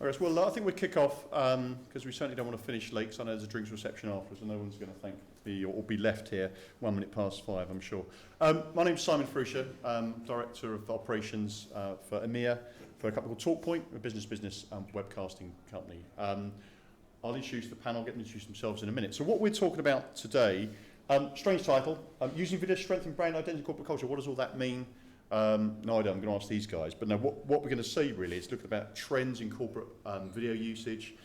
All right, well, I think we'll kick off because we certainly don't want to finish late, because I know there's a drinks reception afterwards and no one's going to thank me or be left here 1 minute past 5, I'm sure. My name's Simon Fruscia, Director of Operations for EMEA for a company called TalkPoint, a business webcasting company. I'll introduce the panel, get them to introduce themselves in a minute. So what we're talking about today, strange title, using video to strengthen brand identity, corporate culture. What does all that mean? No idea, I'm going to ask these guys. But no, what we're going to see really is look about trends in corporate video usage.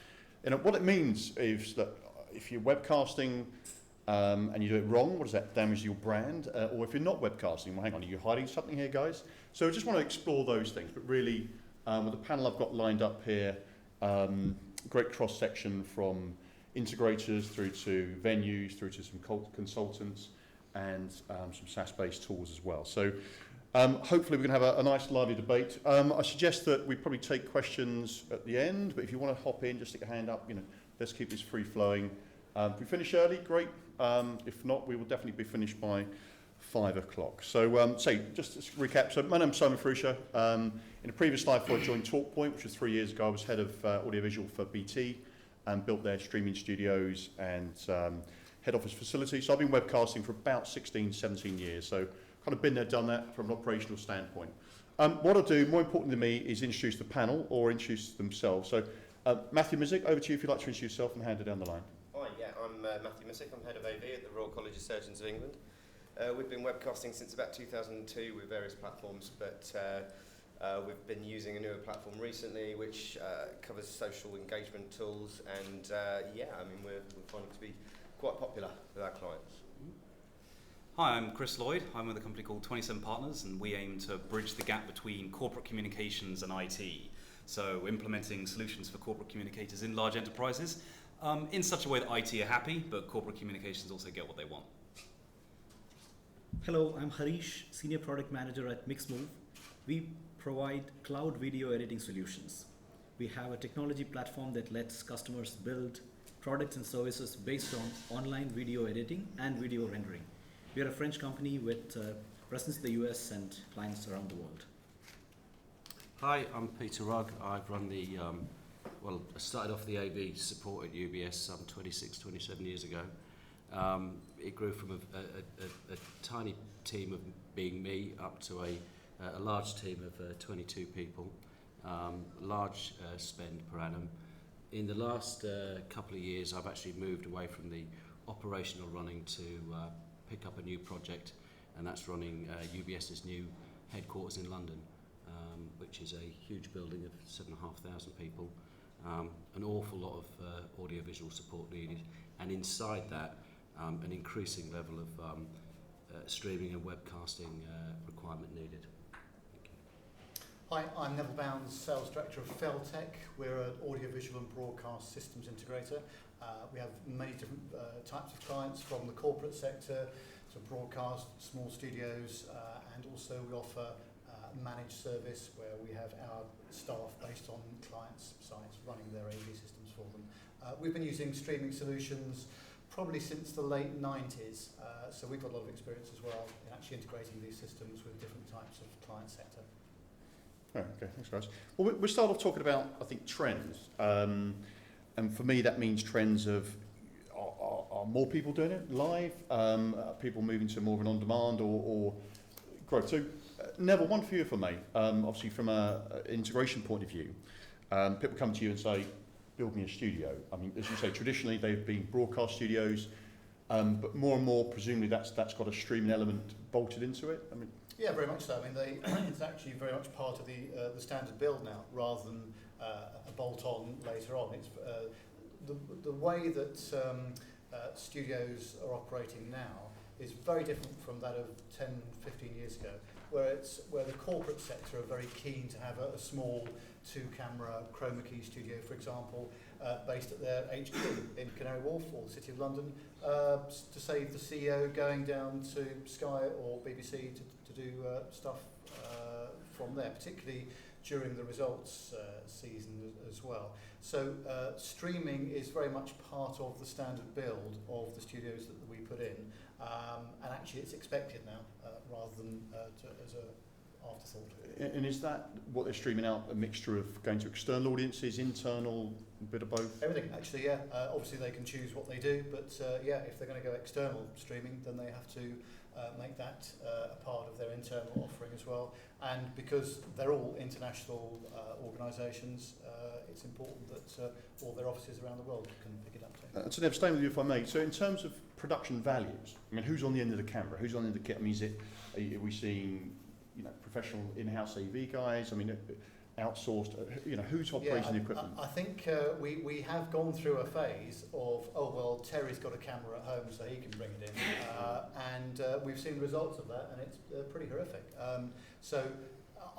And what it means is that if you're webcasting and you do it wrong, what does that damage your brand? Or if you're not webcasting, well, hang on, are you hiding something here, guys? So I just want to explore those things. But really, with the panel I've got lined up here, great cross-section from integrators through to venues, through to some consultants, and some SaaS-based tools as well. So hopefully we're going to have a nice lively debate. I suggest that we probably take questions at the end, but if you want to hop in, just stick a hand up, let's keep this free-flowing. If we finish early, great. If not, we will definitely be finished by 5 o'clock. So just to recap, so my name's Simon Fruscia. In a previous life, I joined TalkPoint, which was 3 years ago. I was head of audiovisual for BT and built their streaming studios and head office facility. So I've been webcasting for about 16, 17 years. So kind of been there, done that from an operational standpoint. What I'll do, more important to me, is introduce the panel or introduce themselves. So Matthew Mizik, over to you if you'd like to introduce yourself and hand it down the line. Hi, yeah, I'm Matthew Mizik. I'm head of AV at the Royal College of Surgeons of England. We've been webcasting since about 2002 with various platforms, but we've been using a newer platform recently which covers social engagement tools, and we're finding it to be quite popular with our clients. Hi, I'm Chris Lloyd. I'm with a company called 27 Partners, and we aim to bridge the gap between corporate communications and IT. So implementing solutions for corporate communicators in large enterprises in such a way that IT are happy, but corporate communications also get what they want. Hello, I'm Harish, Senior Product Manager at Mixmove. We provide cloud video editing solutions. We have a technology platform that lets customers build products and services based on online video editing and video rendering. We are a French company with presence in the US and clients around the world. Hi, I'm Peter Rugg. I've run I started off the AV support at UBS some 26, 27 years ago. It grew from a tiny team of being me up to a large team of 22 people, large spend per annum. In the last couple of years, I've actually moved away from the operational running to pick up a new project, and that's running UBS's new headquarters in London, which is a huge building of 7,500 people, an awful lot of audiovisual support needed, and inside that, an increasing level of streaming and webcasting requirement needed. Hi, I'm Neville Bounds, Sales Director of Feltec. We're an audiovisual and broadcast systems integrator. We have many different types of clients, from the corporate sector to broadcast, small studios, and also we offer managed service where we have our staff based on clients' sites running their AV systems for them. We've been using streaming solutions probably since the late 90s, so we've got a lot of experience as well in actually integrating these systems with different types of client sector. Oh, okay, thanks guys. Well, we'll start off talking about, I think, trends. And for me, that means trends of, are more people doing it live? People moving to more of an on-demand or growth? So, Neville, one for you if I may. Obviously, from an integration point of view, people come to you and say, build me a studio. I mean, as you say, traditionally they've been broadcast studios, but more and more, presumably, that's got a streaming element bolted into it. I mean, yeah, very much so. I mean, it's actually very much part of the standard build now, rather than a bolt-on later on. It's the way that studios are operating now is very different from that of 10, 15 years ago, where the corporate sector are very keen to have a small two-camera chroma key studio, for example, based at their HQ in Canary Wharf or the City of London, to save the CEO going down to Sky or BBC to do stuff from there, particularly during the results season as well. So streaming is very much part of the standard build of the studios that we put in, and actually it's expected now rather than as afterthought. And is that what they're streaming out, a mixture of going to external audiences, internal, a bit of both? Everything, actually, yeah. Obviously, they can choose what they do, but yeah, if they're going to go external streaming, then they have to make that a part of their internal offering as well. And because they're all international organisations, it's important that all their offices around the world can pick it up too. So, Nev, staying with you if I may. So, in terms of production values, I mean, who's on the end of the camera? Who's on the end of the kit? I mean, are we seeing, professional in-house AV guys? I mean, outsourced? Who's operating the equipment? I think we have gone through a phase of, oh, well, Terry's got a camera at home, so he can bring it in. And we've seen results of that, and it's pretty horrific. So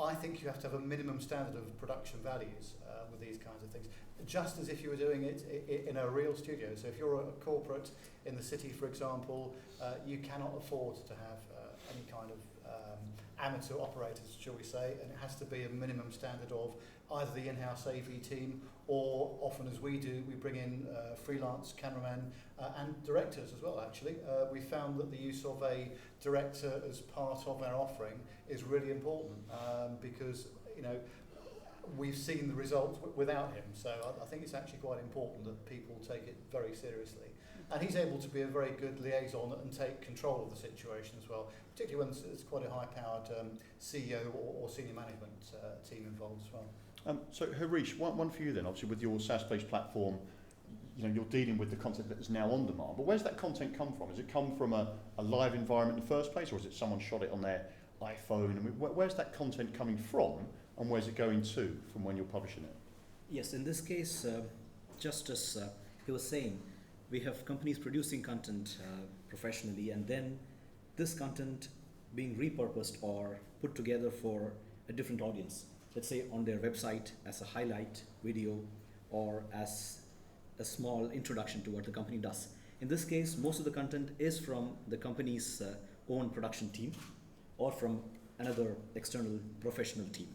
I think you have to have a minimum standard of production values with these kinds of things, just as if you were doing it in a real studio. So if you're a corporate in the city, for example, you cannot afford to have any kind of amateur operators, shall we say, and it has to be a minimum standard of either the in-house AV team, or often as we do, we bring in freelance cameramen and directors as well, actually. We found that the use of a director as part of our offering is really important because, we've seen the results without him. So I think it's actually quite important that people take it very seriously. And he's able to be a very good liaison and take control of the situation as well, particularly when it's quite a high-powered CEO or senior management team involved as well. So, Harish, one for you then. Obviously, with your SaaS-based platform, you're dealing with the content that is now on demand. But where's that content come from? Has it come from a live environment in the first place, or is it someone shot it on their iPhone? I mean, where's that content coming from, and where's it going to from when you're publishing it? Yes, in this case, just as he was saying, we have companies producing content professionally, and then this content being repurposed or put together for a different audience. Let's say on their website as a highlight video or as a small introduction to what the company does. In this case, most of the content is from the company's own production team or from another external professional team.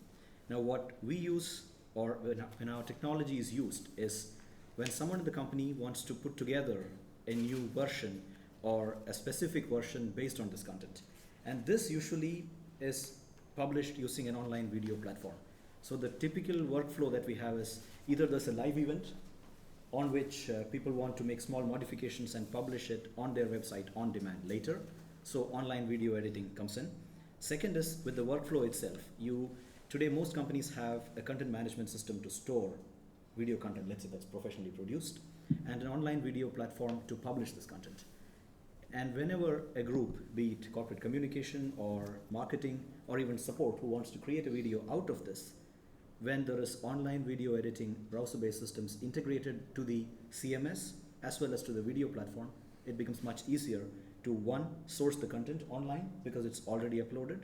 Now, what we use, or when our technology is used, is when someone in the company wants to put together a new version or a specific version based on this content. And this usually is published using an online video platform. So the typical workflow that we have is either there's a live event on which people want to make small modifications and publish it on their website on demand later. So online video editing comes in. Second is with the workflow itself. Today most companies have a content management system to store video content, let's say that's professionally produced, and an online video platform to publish this content. And whenever a group, be it corporate communication or marketing or even support, who wants to create a video out of this, when there is online video editing browser-based systems integrated to the CMS as well as to the video platform, it becomes much easier to, one, source the content online because it's already uploaded,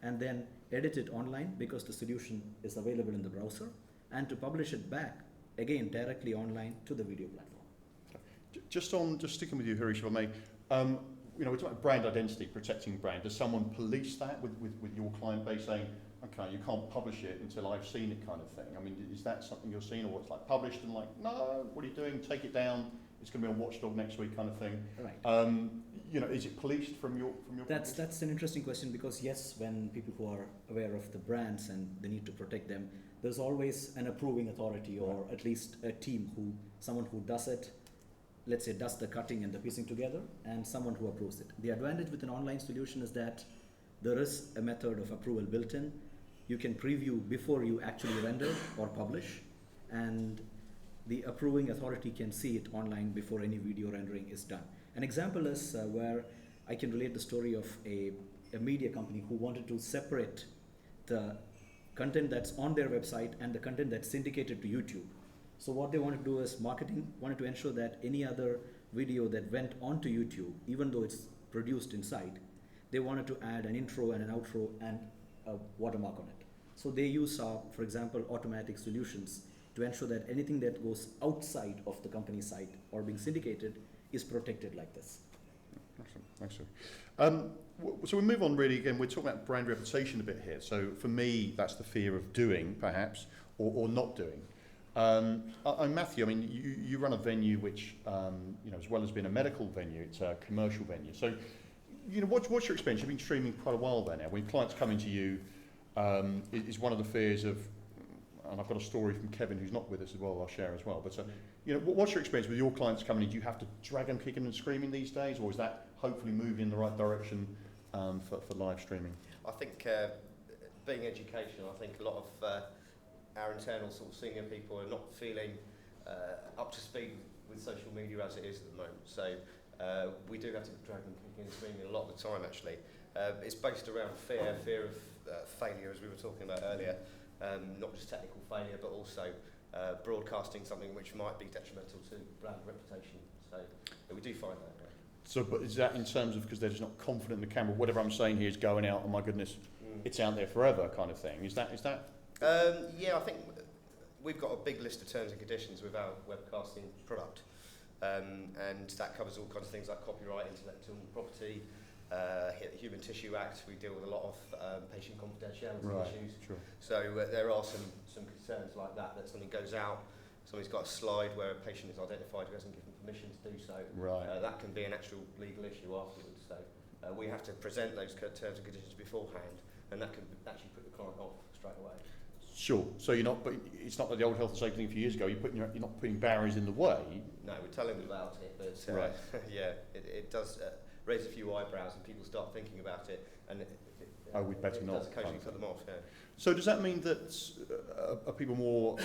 and then edit it online because the solution is available in the browser, and to publish it back, again, directly online to the video platform. Just sticking with you, Harish, if I may, we're talking about brand identity, protecting brand. Does someone police that with your client base saying, okay, you can't publish it until I've seen it kind of thing? I mean, is that something you're seeing, or it's like published and like, no, what are you doing? Take it down. It's going to be on Watchdog next week kind of thing. Right. Is it policed from your That's an interesting question, because yes, when people who are aware of the brands and the need to protect them, there's always an approving authority, or at least a team someone who does it, let's say does the cutting and the piecing together, and someone who approves it. The advantage with an online solution is that there is a method of approval built in. You can preview before you actually render or publish, and the approving authority can see it online before any video rendering is done. An example is where I can relate the story of a media company who wanted to separate the content that's on their website and the content that's syndicated to YouTube. So what they wanted to do is marketing wanted to ensure that any other video that went onto YouTube, even though it's produced inside, they wanted to add an intro and an outro and a watermark on it. So they use, for example, automatic solutions to ensure that anything that goes outside of the company's site or being syndicated is protected like this. Thanks, sir. So we move on really again, we're talking about brand reputation a bit here. So for me, that's the fear of doing, perhaps, or not doing. Matthew, I mean, you run a venue which, as well as being a medical venue, it's a commercial venue. So, what's your experience? You've been streaming quite a while there now. When clients come into you, is one of the fears of, and I've got a story from Kevin who's not with us as well, I'll share as well, but what's your experience with your clients coming in? Do you have to drag them kicking and screaming these days, or is that hopefully moving in the right direction for live streaming? I think being educational, I think a lot of our internal sort of senior people are not feeling up to speed with social media as it is at the moment. So we do have to drag them kicking and screaming a lot of the time, actually. It's based around fear of failure, as we were talking about earlier. Not just technical failure, but also broadcasting something which might be detrimental to brand reputation. So we do find that. Yeah. So, but is that in terms of because they're just not confident in the camera? Whatever I'm saying here is going out. Oh my goodness, it's out there forever, kind of thing. Is that? Yeah, I think we've got a big list of terms and conditions with our webcasting product, and that covers all kinds of things like copyright, intellectual property, Human Tissue Act. We deal with a lot of patient confidentiality issues. Sure. So there are some concerns like that something goes out, somebody's got a slide where a patient is identified who hasn't given permission to do so. Right. That can be an actual legal issue afterwards. So we have to present those terms and conditions beforehand, and that can actually put the client off straight away. Sure. So you're not, but it's not like the old health and safety thing a few years ago. You're not putting barriers in the way. No, we're telling them about it, but right. yeah, it does raise a few eyebrows, and people start thinking about it, and we'd better not. It does occasionally put them off. Yeah. So does that mean that are people more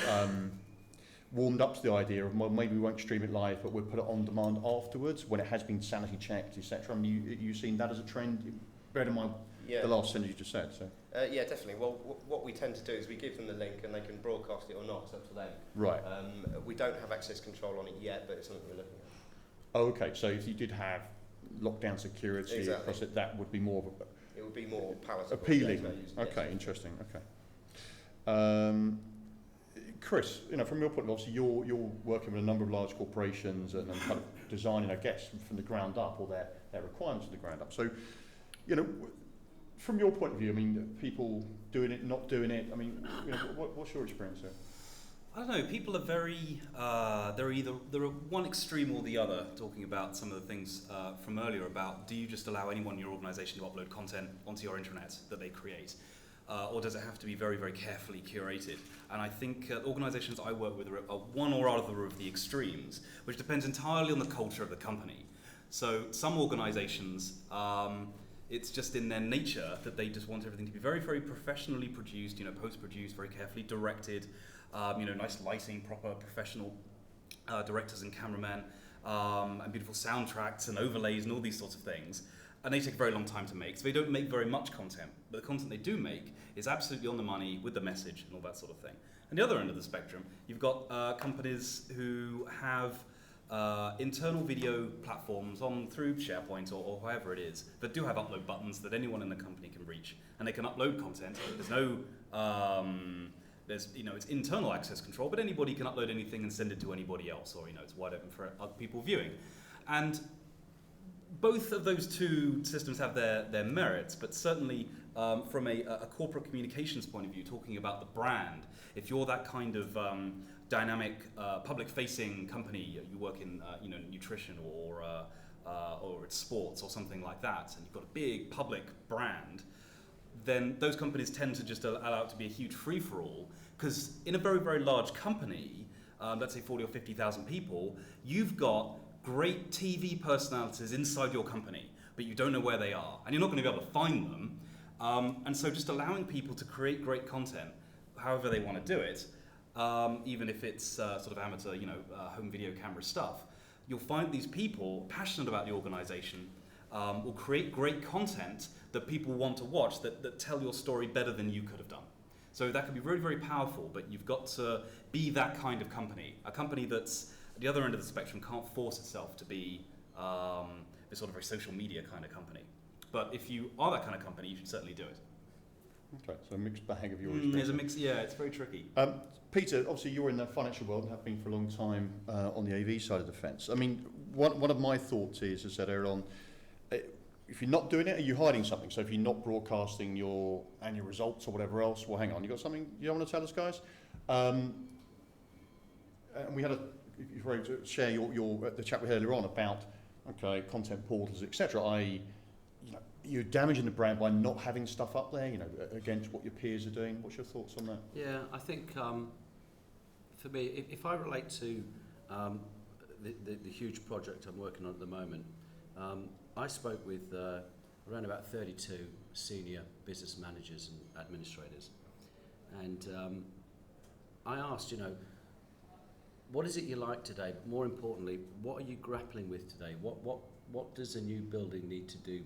warmed up to the idea of, well, maybe we won't stream it live, but we'll put it on demand afterwards when it has been sanity checked, etc.? I mean, you've seen that as a trend. Bear in mind the last sentence you just said. So. Yeah, definitely. Well, what we tend to do is we give them the link and they can broadcast it or not. It's up to them. Right. We don't have access control on it yet, but it's something we're looking at. Oh, okay. So if you did have lockdown security across it, that would be more of a... It would be more palatable. Appealing. Okay, interesting. Okay. Chris, from your point of view, obviously you're working with a number of large corporations and kind of designing, I guess, from the ground up, or their requirements from the ground up. So, from your point of view, I mean, people doing it, not doing it. I mean, what's your experience there? I don't know. People are very. They're at one extreme or the other. Talking about some of the things from earlier about, do you just allow anyone in your organisation to upload content onto your intranet that they create, or does it have to be very, very carefully curated? And I think organisations I work with are one or other of the extremes, which depends entirely on the culture of the company. So some organisations, it's just in their nature that they just want everything to be very, very professionally produced, post-produced, very carefully directed, nice lighting, proper professional directors and cameramen, and beautiful soundtracks and overlays and all these sorts of things. And they take a very long time to make, so they don't make very much content. But the content they do make is absolutely on the money with the message and all that sort of thing. And the other end of the spectrum, you've got companies who have internal video platforms through SharePoint or however it is that do have upload buttons that anyone in the company can reach, and they can upload content. There's no, it's internal access control, but anybody can upload anything and send it to anybody else, or it's wide open for other people viewing. And both of those two systems have their merits, but certainly from a corporate communications point of view, talking about the brand, if you're that kind of dynamic, public-facing company, you work in nutrition or it's sports or something like that, and you've got a big public brand, then those companies tend to just allow it to be a huge free-for-all, because in a very, very large company, let's say 40 or 50,000 people, you've got great TV personalities inside your company, but you don't know where they are, and you're not going to be able to find them, and so just allowing people to create great content, however they want to do it, even if it's sort of amateur, home video camera stuff, you'll find these people passionate about the organisation will create great content that people want to watch, that tell your story better than you could have done. So that can be very, very powerful, but you've got to be that kind of company, a company that's at the other end of the spectrum can't force itself to be this sort of very social media kind of company. But if you are that kind of company, you should certainly do it. Okay, so a mixed bag of your experience. There's a mix, yeah, it's very tricky. Peter, obviously you're in the financial world and have been for a long time on the AV side of the fence. I mean, one of my thoughts is, as I said earlier on, if you're not doing it, are you hiding something? So if you're not broadcasting your annual results or whatever else, well, hang on, you got something you don't want to tell us, guys? And we had if you're ready to share the chat we had earlier on about, okay, content portals, etc., i.e., you're damaging the brand by not having stuff up there, you know, against what your peers are doing. What's your thoughts on that? Yeah, I think for me, if I relate to the huge project I'm working on at the moment, I spoke with around about 32 senior business managers and administrators, and I asked, you know, what is it you like today? But more importantly, what are you grappling with today? What does a new building need to do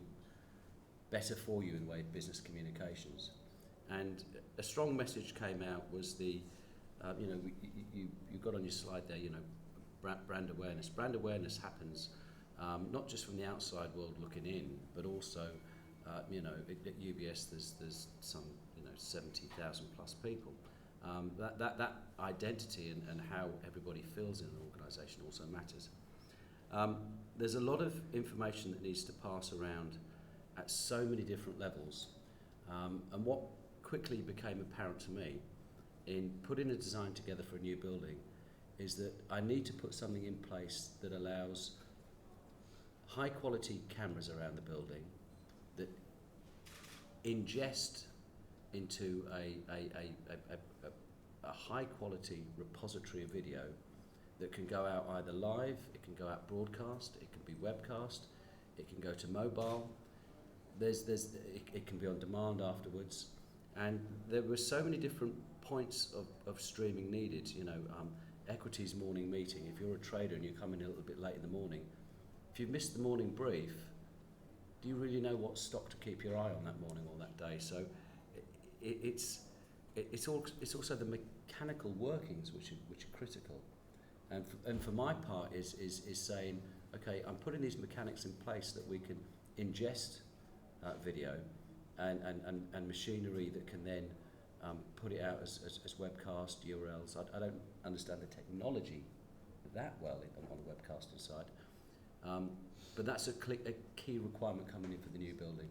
better for you in the way of business communications? And a strong message came out was the, you know, you got on your slide there, you know, brand awareness. Brand awareness happens not just from the outside world looking in, but also, you know, at UBS there's some, you know, 70,000 plus people. That identity and how everybody feels in an organisation also matters. There's a lot of information that needs to pass around at so many different levels, and what quickly became apparent to me in putting a design together for a new building is that I need to put something in place that allows high quality cameras around the building that ingest into a high quality repository of video that can go out either live, it can go out broadcast, it can be webcast, it can go to mobile, it can be on demand afterwards, and there were so many different points of streaming needed. You know, equities morning meeting, if you're a trader and you come in a little bit late in the morning, if you've missed the morning brief, do you really know what stock to keep your eye on that morning or that day? So it's also the mechanical workings which are critical, and for my part is saying, okay, I'm putting these mechanics in place that we can ingest video and machinery that can then put it out as webcast URLs. I don't understand the technology that well on the webcasting side, but that's a key requirement coming in for the new building.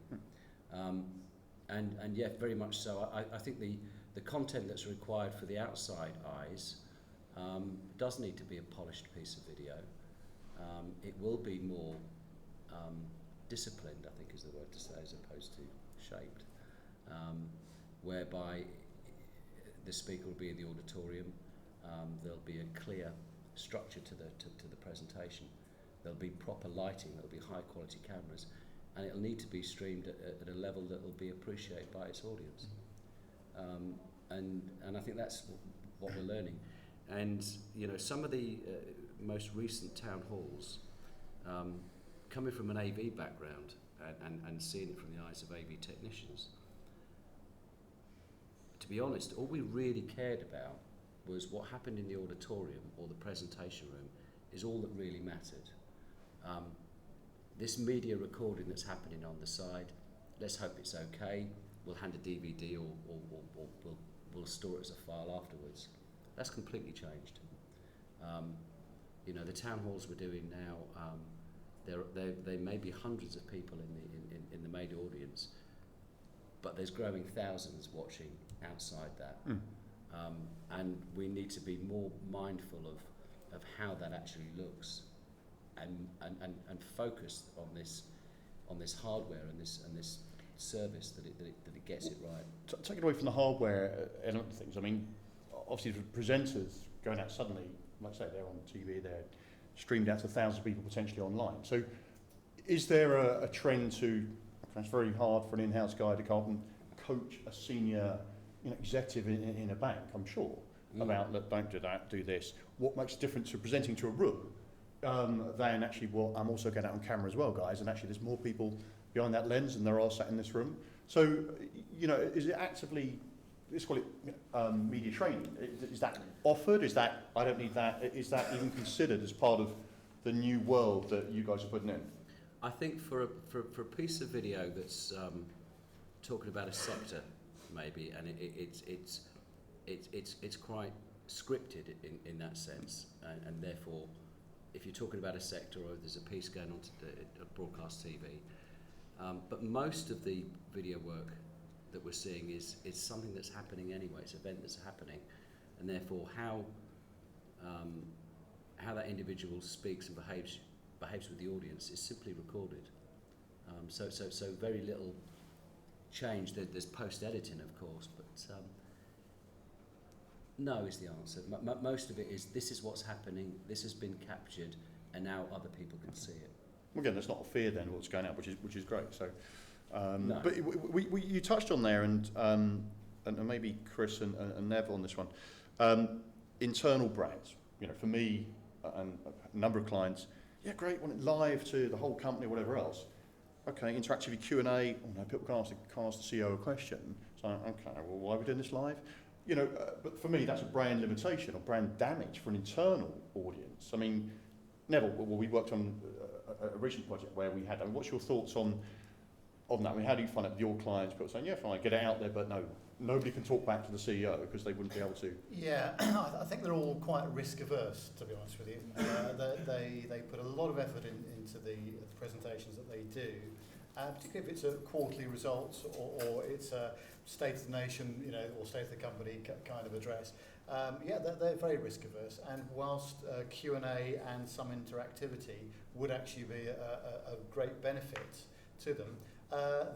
And yeah, very much so. I think the content that's required for the outside eyes does need to be a polished piece of video. It will be more disciplined, I think is the word to say, as opposed to shaped, whereby the speaker will be in the auditorium. There'll be a clear structure to the presentation. There'll be proper lighting. There'll be high quality cameras, and it'll need to be streamed at a level that will be appreciated by its audience. And I think that's what we're learning. And you know, some of the most recent town halls, coming from an AV background and seeing it from the eyes of AV technicians, to be honest, all we really cared about was what happened in the auditorium or the presentation room is all that really mattered. This media recording that's happening on the side, let's hope it's okay. We'll hand a DVD or we'll store it as a file afterwards. That's completely changed. You know, the town halls we're doing now, there may be hundreds of people in the main audience, but there's growing thousands watching outside that. And we need to be more mindful of how that actually looks, and focused on this hardware and this service that it gets it right. Take it away from the hardware element of things. I mean, obviously the presenters going out suddenly, like I say, they're on TV, they're streamed out to thousands of people potentially online. So is there a trend to, it's very hard for an in-house guy to come and coach a senior, you know, executive in a bank, I'm sure, about, look, don't do that, do this. What makes a difference to presenting to a room than actually, well, I'm also going out on camera as well, guys, and actually there's more people behind that lens than there are sat in this room. So, you know, is it actively, let's call it media training, is that offered? Is that, I don't need that, is that even considered as part of the new world that you guys are putting in? I think for a piece of video that's talking about a sector, maybe, and it's quite scripted in that sense, and therefore, if you're talking about a sector or there's a piece going on to broadcast TV, but most of the video work that we're seeing is something that's happening anyway. It's an event that's happening, and therefore how that individual speaks and behaves with the audience is simply recorded. So very little change. There's post-editing, of course, but no is the answer. Most of it is, this is what's happening, this has been captured, and now other people can see it. Again, there's not a fear then of what's going out, which is great. So, No. but you touched on there, and maybe Chris and Nev on this one, internal brands. You know, for me and a number of clients, yeah, great, want it live to the whole company, whatever else. Okay, interactive Q&A. Oh no, people can ask the CEO a question. So okay, well, why are we doing this live? You know, but for me, that's a brand limitation or brand damage for an internal audience. I mean, Neville, well, we worked on a recent project where we had. I mean, what's your thoughts on that? I mean, how do you find out with your clients? People saying, yeah, fine, get it out there, but no, nobody can talk back to the CEO because they wouldn't be able to. Yeah, I think they're all quite risk averse, to be honest with you. They put a lot of effort into the presentations that they do, particularly if it's a quarterly results or it's a state of the nation, you know, or state of the company kind of address. Yeah, they're very risk averse, and whilst Q&A and some interactivity would actually be a great benefit to them,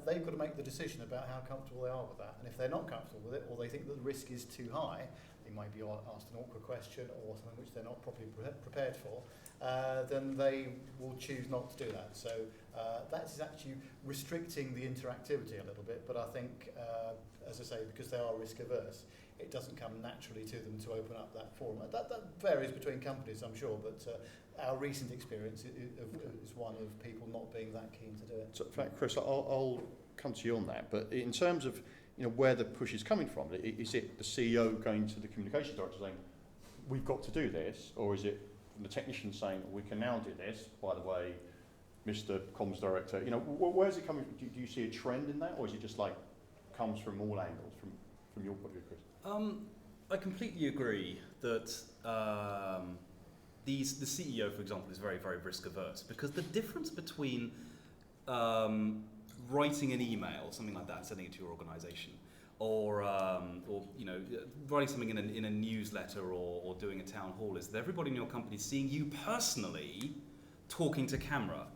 they've got to make the decision about how comfortable they are with that. And if they're not comfortable with it, or they think that the risk is too high, they might be asked an awkward question or something which they're not properly prepared for, then they will choose not to do that. So that's actually restricting the interactivity a little bit, but I think, as I say, because they are risk averse, it doesn't come naturally to them to open up that forum. That varies between companies, I'm sure, but our recent experience is one of people not being that keen to do it. So, in fact, Chris, I'll come to you on that. But in terms of, you know, where the push is coming from, is it the CEO going to the communications director saying, we've got to do this, or is it from the technician saying, we can now do this, by the way, Mr. Comms Director? You know, where's it coming from? Do you see a trend in that, or is it just like comes from all angles, from your point of view, Chris? I completely agree that the CEO, for example, is very, very risk averse, because the difference between writing an email, something like that, sending it to your organisation, or you know, writing something in a newsletter or doing a town hall, is that everybody in your company is seeing you personally talking to camera.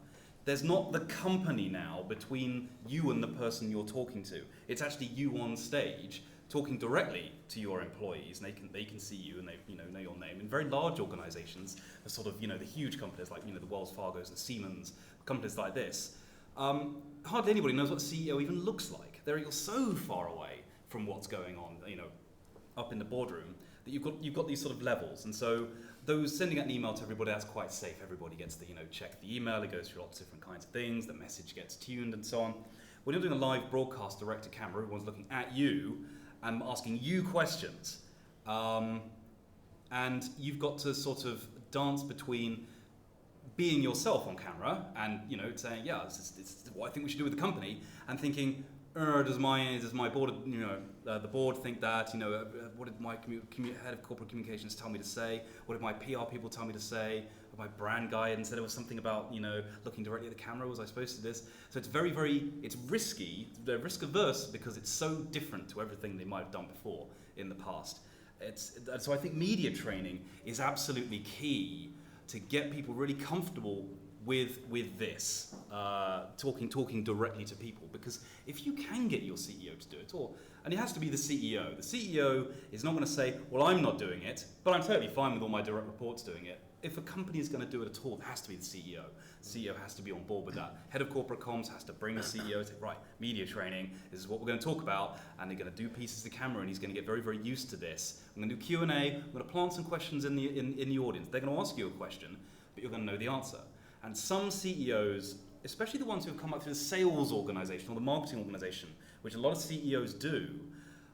There's not the company now between you and the person you're talking to. It's actually you on stage talking directly to your employees, and they can see you and they know your name. In very large organisations, the sort of, you know, the huge companies like, you know, the Wells Fargos and Siemens, companies like this, hardly anybody knows what a CEO even looks like. They're so far away from what's going on, you know, up in the boardroom, that you've got these sort of levels. And so those sending out an email to everybody, that's quite safe. Everybody gets to, you know, check the email. It goes through lots of different kinds of things. The message gets tuned and so on. When you're doing a live broadcast direct to camera, everyone's looking at you and asking you questions. And you've got to sort of dance between being yourself on camera and, you know, saying, yeah, this is what I think we should do with the company, and thinking, does my board, you know, the board think that, you know, what did my head of corporate communications tell me to say? What did my PR people tell me to say? My brand guy and said it was something about, you know, looking directly at the camera. Was I supposed to do this? So it's very, very, it's risky. They're risk averse because it's so different to everything they might have done before in the past. So I think media training is absolutely key to get people really comfortable with this, talking directly to people. Because if you can get your CEO to do it, and it has to be the CEO. The CEO is not going to say, well, I'm not doing it, but I'm totally fine with all my direct reports doing it. If a company is going to do it at all, it has to be the CEO. The CEO has to be on board with that. Head of corporate comms has to bring the CEO and say, right, media training, this is what we're going to talk about, and they're going to do pieces to camera, and he's going to get very, very used to this. I'm going to do Q&A, I'm going to plant some questions in the audience. They're going to ask you a question, but you're going to know the answer. And some CEOs, especially the ones who have come up through the sales organisation or the marketing organisation, which a lot of CEOs do,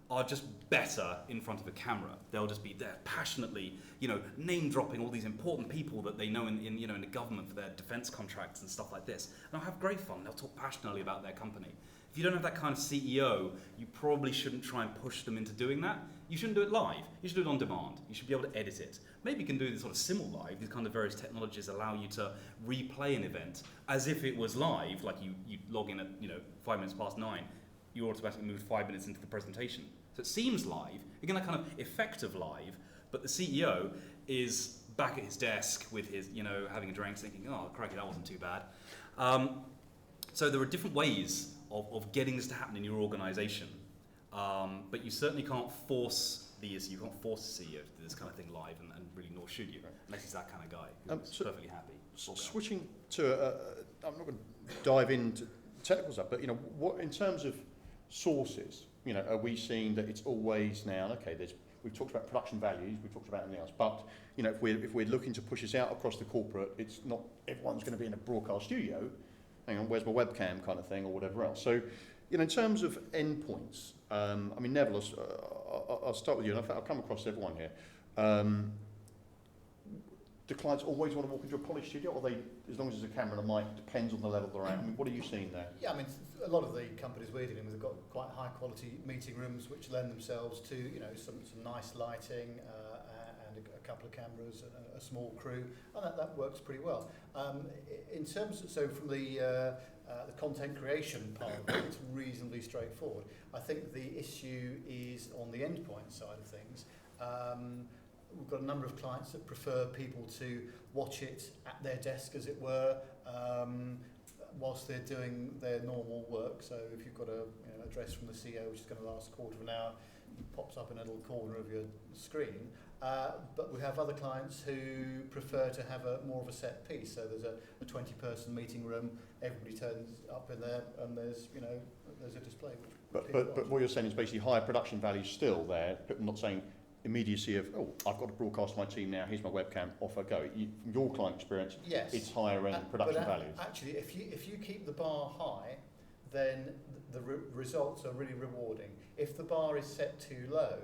are just better in front of a camera. They'll just be there passionately, you know, name dropping all these important people that they know in the government for their defence contracts and stuff like this. And they'll have great fun. They'll talk passionately about their company. If you don't have that kind of CEO, you probably shouldn't try and push them into doing that. You shouldn't do it live. You should do it on demand. You should be able to edit it. Maybe you can do this sort of simul live. These kind of various technologies allow you to replay an event as if it was live, like you log in at 5 minutes past 9. You automatically move 5 minutes into the presentation. So it seems live, again, that kind of effect of live, but the CEO is back at his desk with his, having a drink, thinking, oh, crikey, that wasn't too bad. So there are different ways of getting this to happen in your organisation, but you certainly can't force the issue. You can't force the CEO to do this kind of thing live, and really nor should you, unless he's that kind of guy who's So perfectly happy. Switching to, I'm not going to dive into technical stuff, but what in terms of sources, are we seeing that it's always now? Okay, we've talked about production values, we've talked about anything else, but if we're looking to push this out across the corporate, it's not everyone's going to be in a broadcast studio. Hang on, where's my webcam kind of thing, or whatever else. So, in terms of endpoints, Neville, I'll start with you, and I'll come across everyone here. Do clients always want to walk into a polished studio, or they, as long as there's a camera and a mic, depends on the level they're at? I mean, what are you seeing there? Yeah, I mean, a lot of the companies we're dealing with have got quite high quality meeting rooms which lend themselves to, some nice lighting and a couple of cameras and a small crew, and that works pretty well. In terms of, so from the content creation part of it, it's reasonably straightforward. I think the issue is on the endpoint side of things. We've got a number of clients that prefer people to watch it at their desk, as it were, whilst they're doing their normal work. So if you've got a address from the CEO, which is going to last a quarter of an hour, it pops up in a little corner of your screen. But we have other clients who prefer to have more of a set piece. So there's a 20-person meeting room, everybody turns up in there, and there's a display. But what you're saying is basically higher production value still there, but not saying immediacy of, I've got to broadcast my team now, here's my webcam, off I go. From your client experience, yes, it's higher end production values. Actually, if you keep the bar high, then the results are really rewarding. If the bar is set too low,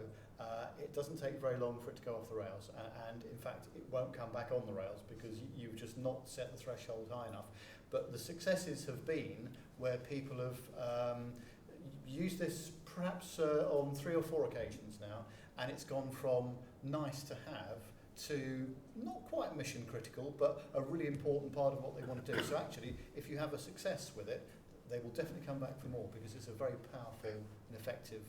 it doesn't take very long for it to go off the rails, and in fact it won't come back on the rails because you've just not set the threshold high enough. But the successes have been where people have used this perhaps on 3 or 4 occasions now, and it's gone from nice to have to not quite mission critical, but a really important part of what they want to do. So actually, if you have a success with it, they will definitely come back for more, because it's a very powerful and effective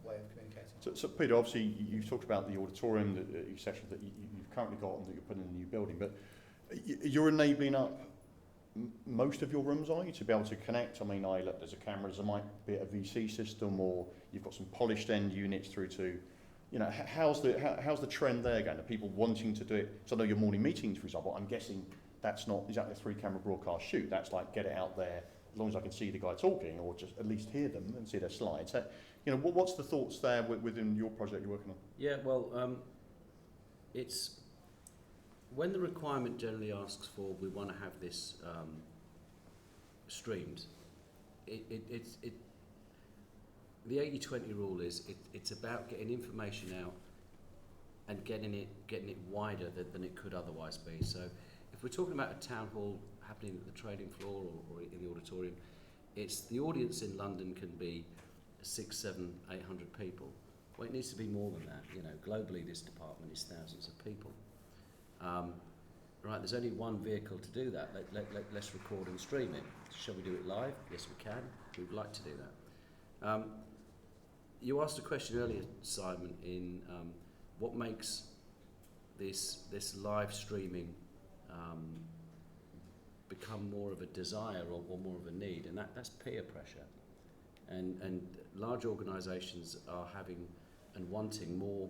way of communicating. So Peter, obviously you've talked about the auditorium, the session that you've currently got and that you're putting in the new building, but you're enabling up most of your rooms, are you, to be able to connect? I mean, look, there's a camera, there might be a VC system, or you've got some polished end units through to, how's the trend there going? Are people wanting to do it? So I know your morning meetings, for example, I'm guessing that's not exactly a 3-camera broadcast shoot. That's like get it out there, as long as I can see the guy talking, or just at least hear them and see their slides. So, what's the thoughts there within your project you're working on? Yeah, well, it's when the requirement generally asks for, we want to have this streamed. The 80-20 rule is it's about getting information out and getting it wider than it could otherwise be. So if we're talking about a town hall happening at the trading floor or in the auditorium, it's the audience in London can be 600, 700, 800 people. Well, it needs to be more than that. Globally, this department is thousands of people. Right, there's only one vehicle to do that. Let's record and stream it. Shall we do it live? Yes, we can. We'd like to do that. You asked a question earlier, Simon, in what makes this live streaming become more of a desire or more of a need, and that's peer pressure. And large organisations are having and wanting more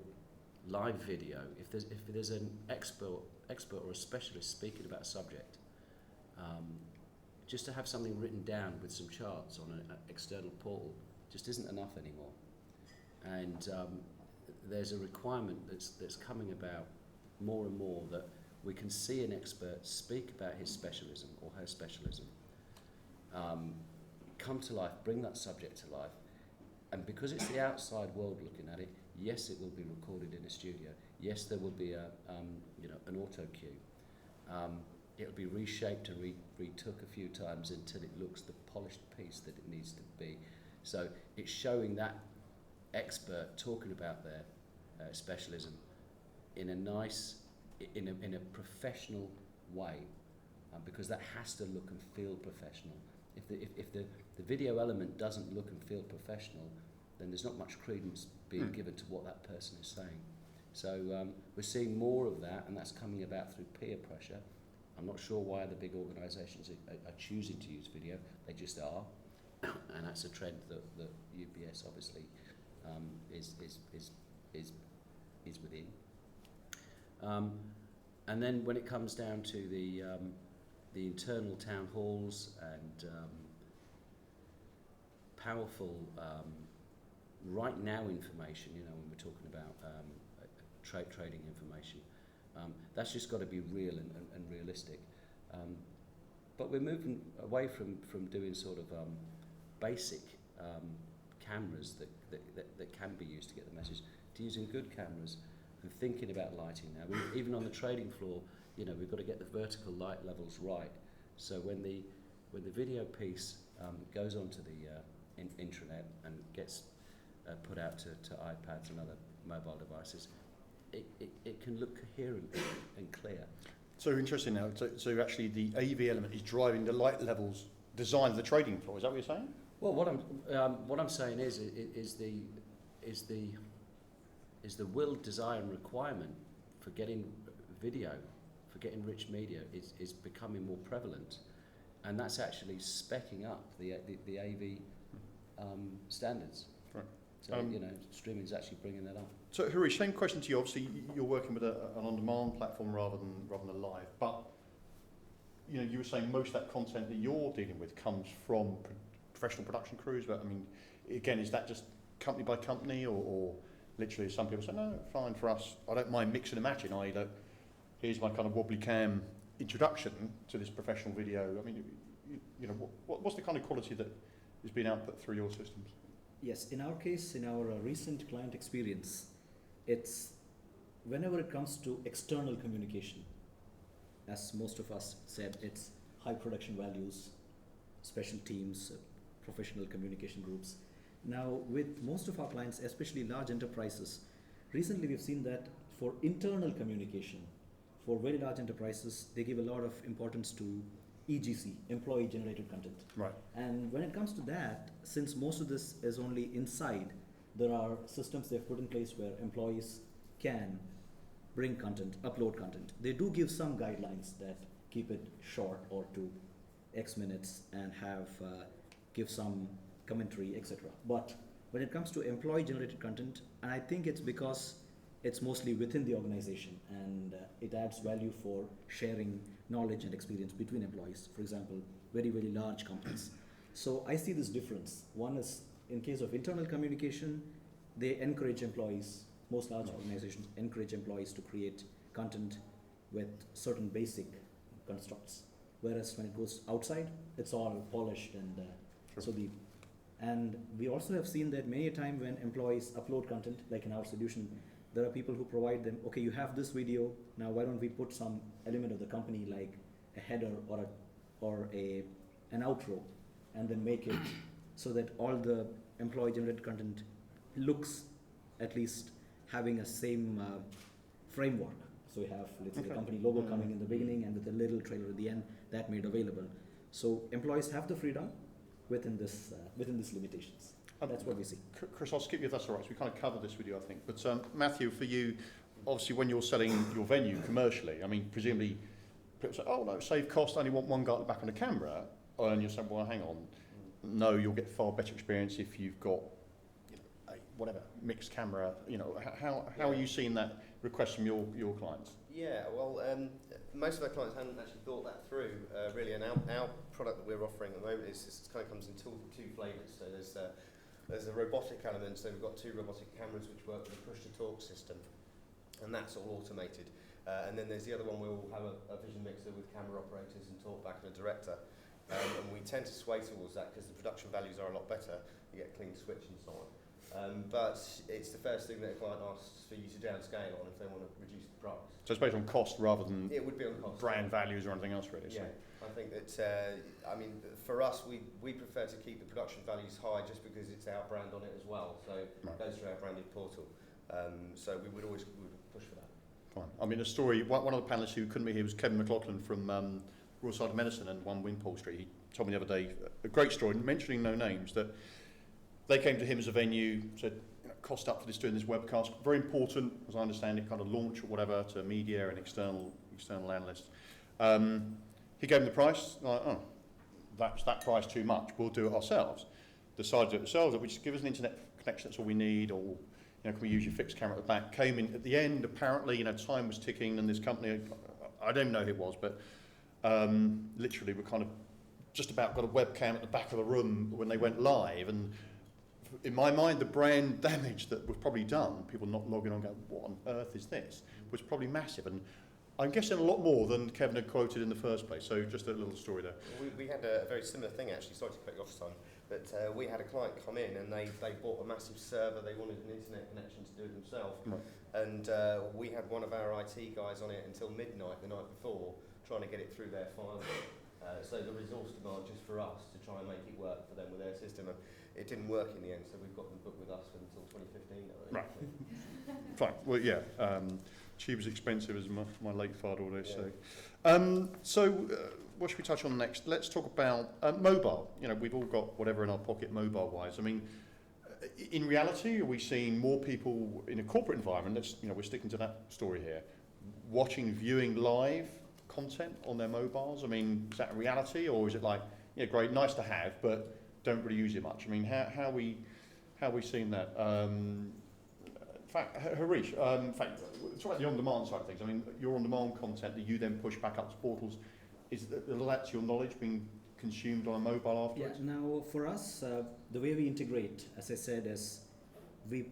live video. If there's an expert or a specialist speaking about a subject, just to have something written down with some charts on an external portal just isn't enough anymore. And there's a requirement that's coming about more and more, that we can see an expert speak about his specialism or her specialism, come to life, bring that subject to life, and because it's the outside world looking at it, yes, it will be recorded in a studio. Yes, there will be an auto cue. It'll be reshaped and retook a few times until it looks the polished piece that it needs to be. So it's showing that expert talking about their specialism in a nice, in a professional way, because that has to look and feel professional. If the video element doesn't look and feel professional, then there's not much credence being given to what that person is saying. So we're seeing more of that, and that's coming about through peer pressure. I'm not sure why the big organisations are choosing to use video. They just are, and that's a trend that UBS obviously is within. And then when it comes down to the internal town halls and powerful right now information, you know, when we're talking about trading information, that's just got to be real and realistic. But we're moving away from doing sort of basic cameras that can be used to get the message, to using good cameras and thinking about lighting now. Even on the trading floor, you know, we've got to get the vertical light levels right. So when the video piece goes onto the intranet and gets put out to iPads and other mobile devices, it can look coherent and clear. So interesting now. So actually, the AV element is driving the light levels design of the trading floor. Is that what you're saying? Well, what I'm saying is the will, desire, and requirement for getting video, for getting rich media is becoming more prevalent, and that's actually speccing up the AV standards. Right. So you know, streaming is actually bringing that up. So Harish, same question to you. Obviously, you're working with an on-demand platform rather than a live, but you know, you were saying most of that content that you're dealing with comes from professional production crews. But I mean, again, is that just company by company, or literally some people say, no, fine for us. I don't mind mixing and matching. I.e., that here's my kind of wobbly cam introduction to this professional video. I mean, you know, what's the kind of quality that is being output through your systems? Yes, in our case, in our recent client experience, it's whenever it comes to external communication, as most of us said, it's high production values, special teams, professional communication groups. Now, with most of our clients, especially large enterprises, recently we've seen that for internal communication, for very large enterprises, they give a lot of importance to EGC, employee generated content. Right. And when it comes to that, since most of this is only inside, there are systems they've put in place where employees can bring content, upload content. They do give some guidelines that keep it short or to X minutes and have give some commentary, etc. But when it comes to employee generated content, and I think it's because it's mostly within the organization and it adds value for sharing knowledge and experience between employees. For example, very, very large companies. So I see this difference. One is in case of internal communication, they encourage employees, most large organizations encourage employees to create content with certain basic constructs. Whereas when it goes outside, it's all polished and Sure. and we also have seen that many a time when employees upload content, like in our solution, there are people who provide them, okay, you have this video, now why don't we put some element of the company like a header or an outro, and then make it so that all the employee generated content looks at least having a same framework. So we have, let's say, the company logo coming in the beginning and with a little trailer at the end, that made available. So employees have the freedom within this limitations. That's what we see. Chris, I'll skip you if that's all right. So we kind of covered this with you, I think. But Matthew, for you, obviously when you're selling your venue commercially, I mean, presumably people say, oh no, save cost, I only want one guy at the back on the camera. And you're saying, well, hang on. No, you'll get far better experience if you've got, you know, a whatever, mixed camera. You know, how are you seeing that request from your clients? Yeah, well, most of our clients hadn't actually thought that through, really, and our product that we're offering at the moment is kind of comes in two flavours. So there's a robotic element, so we've got two robotic cameras which work with a push-to-talk system, and that's all automated. And then there's the other one where we'll have a vision mixer with camera operators and talk back to the director. And we tend to sway towards that because the production values are a lot better. You get a clean switch and so on. But it's the first thing that a client asks for you to downscale on if they want to reduce the price. So it's based on cost rather than it would be on cost. Brand values or anything else, really. Yeah, so. I think that, I mean, for us, we prefer to keep the production values high just because it's our brand on it as well. So it goes through our branded portal. So we would push for that. Fine. I mean, a story, one of the panellists who couldn't be here was Kevin McLaughlin from Royal Society of Medicine and 1 Wimpole Street. He told me the other day a great story, mentioning no names, that they came to him as a venue, said, you know, cost up for this, doing this webcast, very important, as I understand it, kind of launch or whatever to media and external analysts. He gave him the price, like, oh, that's that price too much, we'll do it ourselves. Decided to do it ourselves, which give us an internet connection, that's all we need, or can we use your fixed camera at the back? Came in at the end, apparently, time was ticking, and this company, I don't know who it was, but literally we're kind of just about got a webcam at the back of the room when they went live, and in my mind, the brand damage that was probably done, people not logging on going, what on earth is this, was probably massive. And I'm guessing a lot more than Kevin had quoted in the first place. So just a little story there. We had a very similar thing, actually. Sorry to cut you off, Simon. But we had a client come in and they bought a massive server. They wanted an internet connection to do it themselves. Right. And we had one of our IT guys on it until midnight the night before, trying to get it through their firewall. So the resource demand just for us to try and make it work for them with their system. And it didn't work in the end, so we've got them booked with us until 2015. Right. Fine. Well, yeah. Cheap is expensive, as my late father always say. What should we touch on next? Let's talk about mobile. We've all got whatever in our pocket mobile-wise. I mean, in reality, are we seeing more people in a corporate environment, we're sticking to that story here, viewing live content on their mobiles? I mean, is that a reality, or is it like, great, nice to have, but don't really use it much? I mean, how are we seeing that? In fact, Harish, talk about the on-demand side of things. I mean, your on-demand content that you then push back up to portals, is that to your knowledge being consumed on a mobile afterwards? Yeah, now for us, the way we integrate, as I said, is we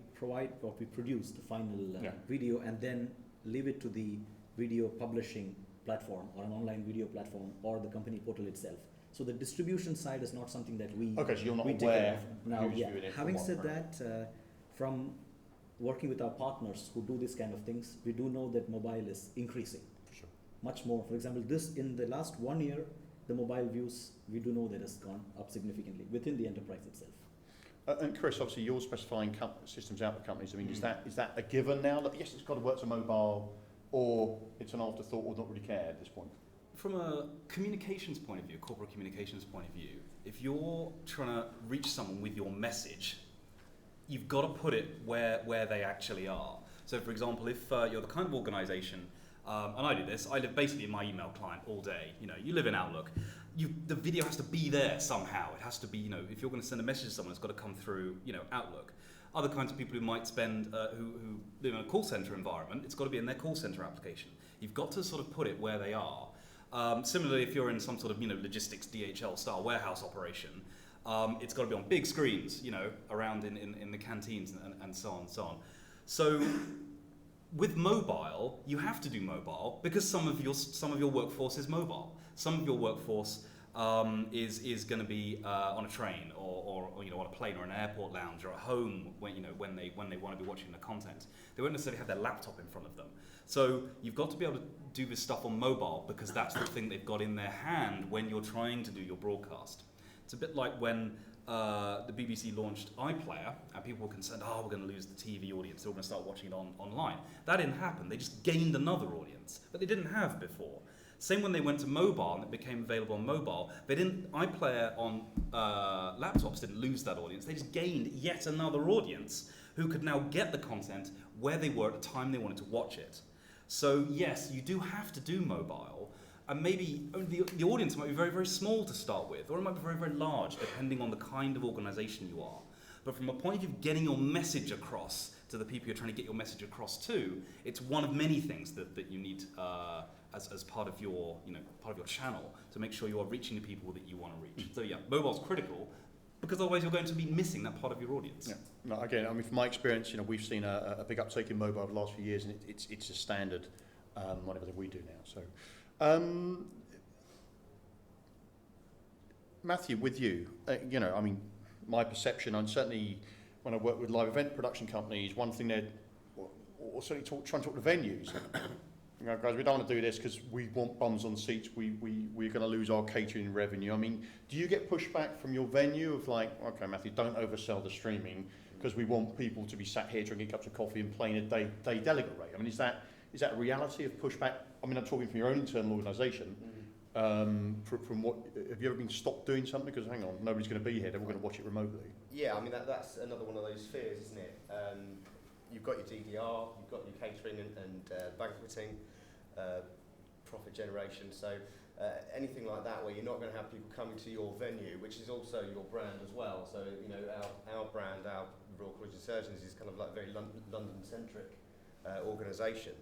produce the final video and then leave it to the video publishing platform or an online video platform or the company portal itself. So the distribution side is not something that we Okay, so you're not we take aware off. Now, who's viewing it. having said that, from working with our partners who do this kind of things, we do know that mobile is increasing. Sure. Much more. For example, in the last 1 year, the mobile views, we do know that has gone up significantly within the enterprise itself. And Chris, obviously you're specifying systems out with companies. I mean, is that a given now that yes, it's got to work to mobile, or it's an afterthought, or not really care at this point? From a communications point of view, corporate communications point of view, if you're trying to reach someone with your message, you've got to put it where they actually are. So for example, if you're the kind of organisation, and I do this, I live basically in my email client all day. You live in Outlook. The video has to be there somehow. It has to be, if you're going to send a message to someone, it's got to come through, Outlook. Other kinds of people who might spend, who live in a call center environment, it's got to be in their call center application. You've got to sort of put it where they are. Similarly, if you're in some sort of, logistics DHL style warehouse operation, it's got to be on big screens, around in the canteens and so on and so on. So with mobile, you have to do mobile because some of your workforce is mobile. Some of your workforce is going to be on a train or on a plane or an airport lounge or at home when they want to be watching the content. They won't necessarily have their laptop in front of them. So you've got to be able to do this stuff on mobile because that's the thing they've got in their hand when you're trying to do your broadcast. It's a bit like when the BBC launched iPlayer and people were concerned, we're going to lose the TV audience, they're all going to start watching it online. That didn't happen. They just gained another audience that they didn't have before. Same when they went to mobile and it became available on mobile. iPlayer on laptops didn't lose that audience. They just gained yet another audience who could now get the content where they were at the time they wanted to watch it. So yes, you do have to do mobile. And maybe the audience might be very, very small to start with, or it might be very, very large, depending on the kind of organisation you are. But from a point of view of getting your message across to the people you're trying to get your message across to, it's one of many things that you need as part of your channel to make sure you are reaching the people that you want to reach. So yeah, mobile's critical because otherwise you're going to be missing that part of your audience. Yeah. No, again, I mean, from my experience, we've seen a big uptake in mobile over the last few years, and it's a standard whatever that we do now. So. Matthew, with you, I mean, my perception, and certainly when I work with live event production companies, one thing or certainly trying to talk to venues, guys, we don't want to do this because we want bums on seats, we're going to lose our catering revenue. I mean, do you get pushback from your venue of like, okay, Matthew, don't oversell the streaming because we want people to be sat here drinking cups of coffee and playing a day delegate rate? I mean, is that a reality of pushback? I mean, I'm talking from your own internal organisation. From what, have you ever been stopped doing something because hang on, nobody's going to be here, they're all going to watch it remotely? Yeah, I mean that's another one of those fears, isn't it? You've got your DDR, you've got your catering and banqueting profit generation. So anything like that where you're not going to have people coming to your venue, which is also your brand as well. So, you know, our brand, our Royal College of Surgeons, is kind of like a very London-centric organisation.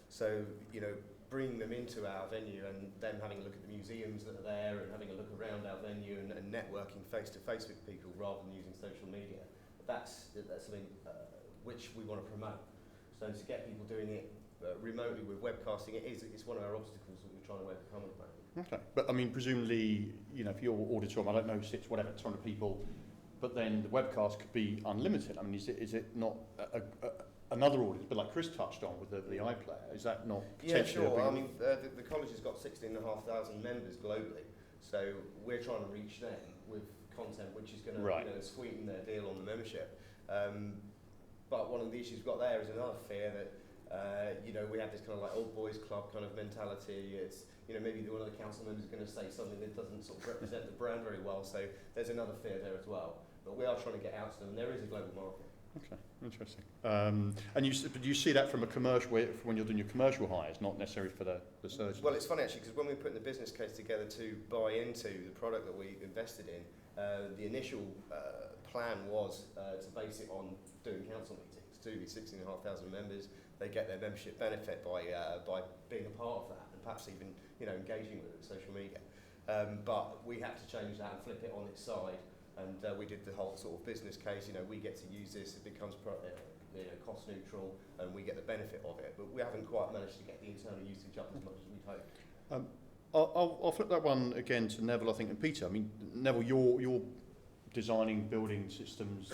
So, you know, bringing them into our venue and them having a look at the museums that are there and having a look around our venue and networking face-to-face with people rather than using social media, that's something which we want to promote. So to get people doing it remotely with webcasting, it's one of our obstacles that we're trying to overcome at the moment. Okay, but I mean, presumably, you know, if your auditorium, I don't know, sits whatever, 200 people, but then the webcast could be unlimited. I mean, is it not another audience, but like Chris touched on with the iPlayer, is that not potentially? Yeah, sure. I mean, the college has got 16,500 members globally, so we're trying to reach them with content which is going to you know, sweeten their deal on the membership. But one of the issues we've got there is another fear that you know, we have this kind of like old boys club kind of mentality. It's, you know, maybe one of the council members is going to say something that doesn't sort of represent the brand very well. So there's another fear there as well. But we are trying to get out to them, and there is a global market. Okay, interesting. And you see that from a commercial, when you're doing your commercial hires, not necessarily for the surgeon? Well, it's funny actually, because when we put the business case together to buy into the product that we invested in, the initial plan was to base it on doing council meetings, to the 16,500 members. They get their membership benefit by being a part of that, and perhaps even, you know, engaging with it, social media. But we had to change that and flip it on its side, and we did the whole sort of business case. You know, we get to use this; it becomes you know, cost neutral, and we get the benefit of it. But we haven't quite managed to get the internal usage up as much as we'd hoped. I'll flip that one again to Neville, I think, and Peter. I mean, Neville, you're designing building systems,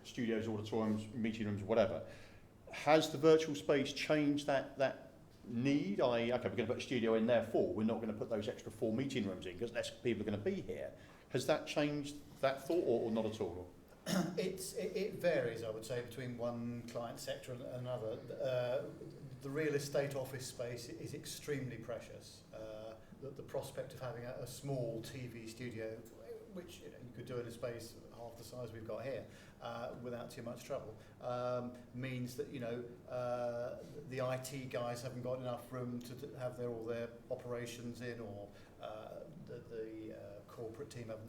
studios, auditoriums, meeting rooms, whatever. Has the virtual space changed that need? Okay, we're going to put a studio in there we're not going to put those extra 4 meeting rooms in because less people are going to be here. Has that changed that thought or not at all? It varies, I would say, between one client sector and another. The real estate office space is extremely precious. The prospect of having a small TV studio, which you could do in a space half the size we've got here, without too much trouble, means that the IT guys haven't got enough room to have all their operations in, or the corporate team have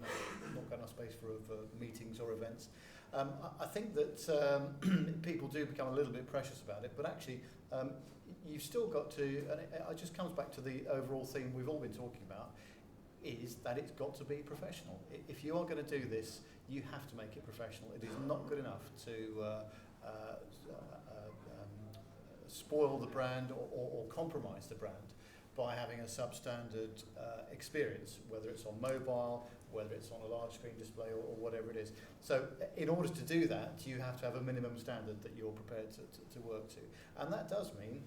not got enough space for meetings or events. I think that people do become a little bit precious about it, but actually you've still got to, and it just comes back to the overall theme we've all been talking about, is that it's got to be professional. If you are going to do this, you have to make it professional. It is not good enough to spoil the brand or compromise the brand by having a substandard experience, whether it's on mobile, whether it's on a large screen display or whatever it is. So in order to do that, you have to have a minimum standard that you're prepared to work to. And that does mean,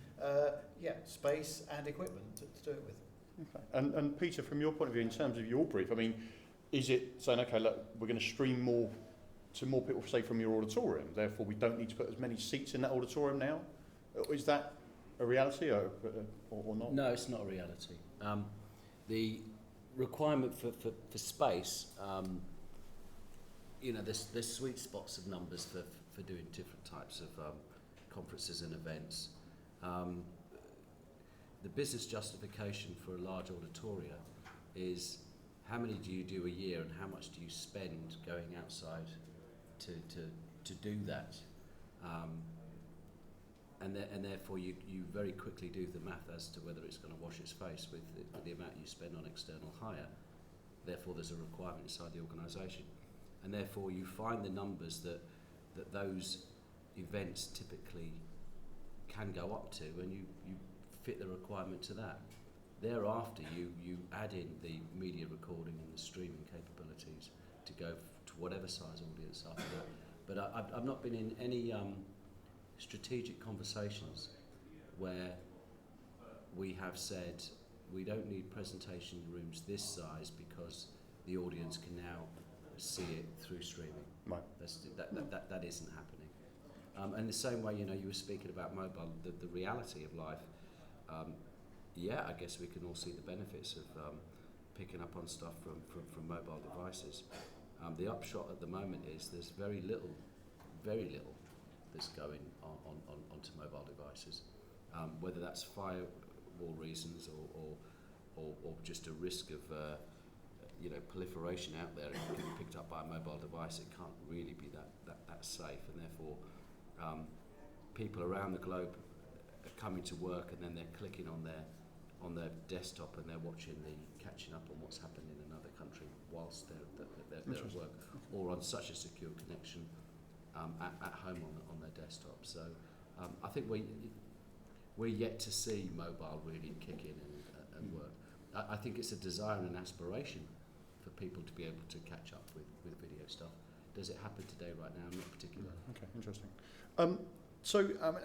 space and equipment to do it with. Okay. And Peter, from your point of view, in terms of your brief, I mean, is it saying, okay, look, we're going to stream more to more people, say, from your auditorium, therefore we don't need to put as many seats in that auditorium now? Is that a reality or not? No, it's not a reality. The requirement for space, there's sweet spots of numbers for doing different types of conferences and events. The business justification for a large auditoria is how many do you do a year and how much do you spend going outside to do that. And therefore you very quickly do the math as to whether it's going to wash its face with the amount you spend on external hire. Therefore there's a requirement inside the organisation. And therefore you find the numbers that those events typically can go up to, and you fit the requirement to that. Thereafter you add in the media recording and the streaming capabilities to go to whatever size audience after that. But I've not been in any strategic conversations where we have said we don't need presentation rooms this size because the audience can now see it through streaming. Right. That isn't happening. And the same way, you were speaking about mobile, the reality of life. I guess we can all see the benefits of picking up on stuff from mobile devices. The upshot at the moment is there's very little that's going onto mobile devices, whether that's more reasons or just a risk of proliferation out there. If it can be picked up by a mobile device, it can't really be that safe, and therefore people around the globe are coming to work and then they're clicking on their desktop and they're catching up on what's happened in another country whilst they're at work, or on such a secure connection at home on their desktop. So I think we're yet to see mobile really kick in and work. I think it's a desire and an aspiration for people to be able to catch up with video stuff. Does it happen today right now? Not particularly. Okay, interesting.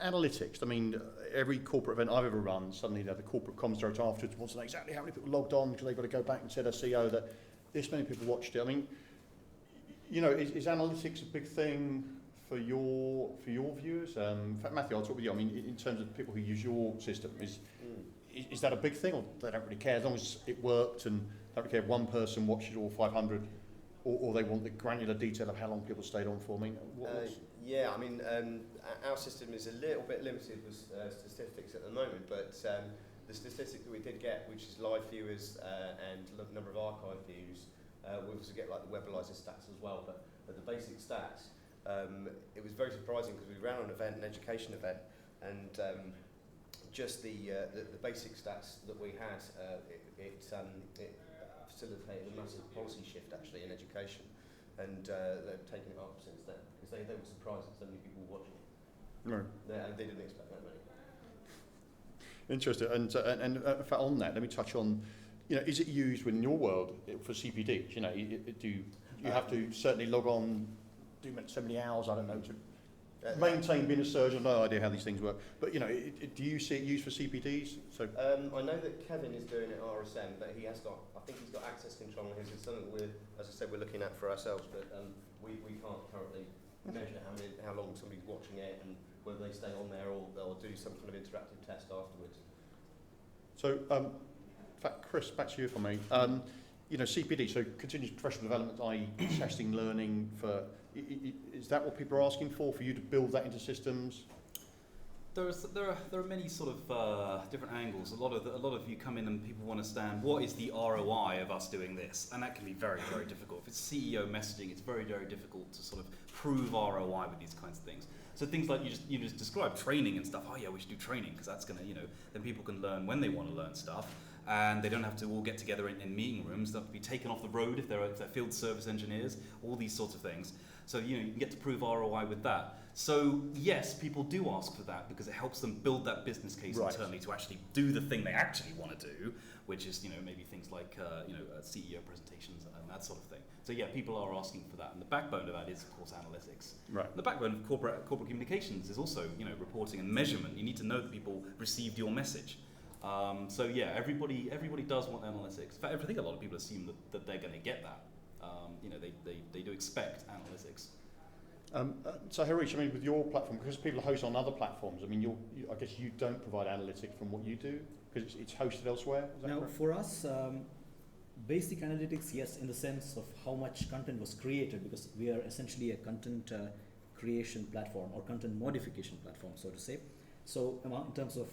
Analytics, I mean, every corporate event I've ever run, suddenly the corporate comms director afterwards wants to know exactly how many people logged on, because they've got to go back and tell their CEO that this many people watched it. I mean, is analytics a big thing for your viewers? In fact, Matthew, I'll talk with you. I mean, in terms of people who use your system, is that a big thing, or they don't really care as long as it worked and they don't care if one person watches all 500, or they want the granular detail of how long people stayed on for? I mean, yeah, I mean, our system is a little bit limited with statistics at the moment, but the statistic that we did get, which is live viewers and number of archive views, we also get like the Webalizer stats as well, but the basic stats, it was very surprising because we ran an event, an education event, and just the basic stats that we had, it facilitated a massive policy shift actually in education, and they've taken it up since then because they were surprised at so many people watching it. No. They didn't expect that many. Interesting. And in fact, on that, let me touch on, is it used within your world for CPD? Do you have to certainly log on, do so many hours, I don't know, to maintain being a surgeon? No idea how these things work. But, do you see it used for CPDs? So I know that Kevin is doing it at RSM, but I think he's got access control on his. It's something as I said, we're looking at for ourselves, but we can't currently measure how long somebody's watching it and whether they stay on there or they'll do some kind of interactive test afterwards. So, in fact, Chris, back to you if I may. CPD, so continuous professional development, i.e. testing, learning, is that what people are asking for you to build that into systems? There are many sort of different angles. A lot of you come in and people want to understand what is the ROI of us doing this, and that can be very, very difficult. If it's CEO messaging, it's very, very difficult to sort of prove ROI with these kinds of things. So things like you just described training and stuff. Oh yeah, we should do training because that's gonna, then people can learn when they want to learn stuff, and they don't have to all get together in meeting rooms. They'll be taken off the road if they're field service engineers. All these sorts of things. So you can get to prove ROI with that. So yes, people do ask for that because it helps them build that business case internally to actually do the thing they actually want to do, which is maybe things like CEO presentations and that sort of thing. So yeah, people are asking for that, and the backbone of that is of course analytics. Right. The backbone of corporate communications is also reporting and measurement. You need to know that people received your message. So yeah, everybody does want analytics. In fact, I think a lot of people assume that they're going to get that. They do expect analytics. So Harish, with your platform, because people host on other platforms, I guess you don't provide analytics from what you do because it's hosted elsewhere. Is that now, correct? For us, basic analytics, yes, in the sense of how much content was created, because we are essentially a content creation platform or content modification platform, so to say. So in terms of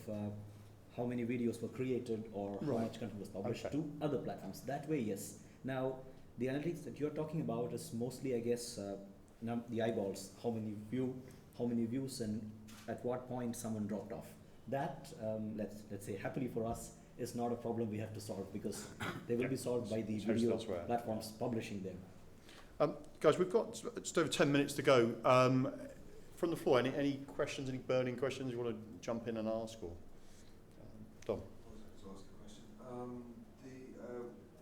how many videos were created or how much content was published to other platforms, that way, yes. Now, the analytics that you're talking about is mostly, I guess, the eyeballs, how many views, and at what point someone dropped off. That, let's say, happily for us, is not a problem we have to solve because they will be solved by the video platforms publishing them. Guys, we've got just over 10 minutes to go. From the floor, any questions, any burning questions you want to jump in and ask? Or Dom? I was to ask a question.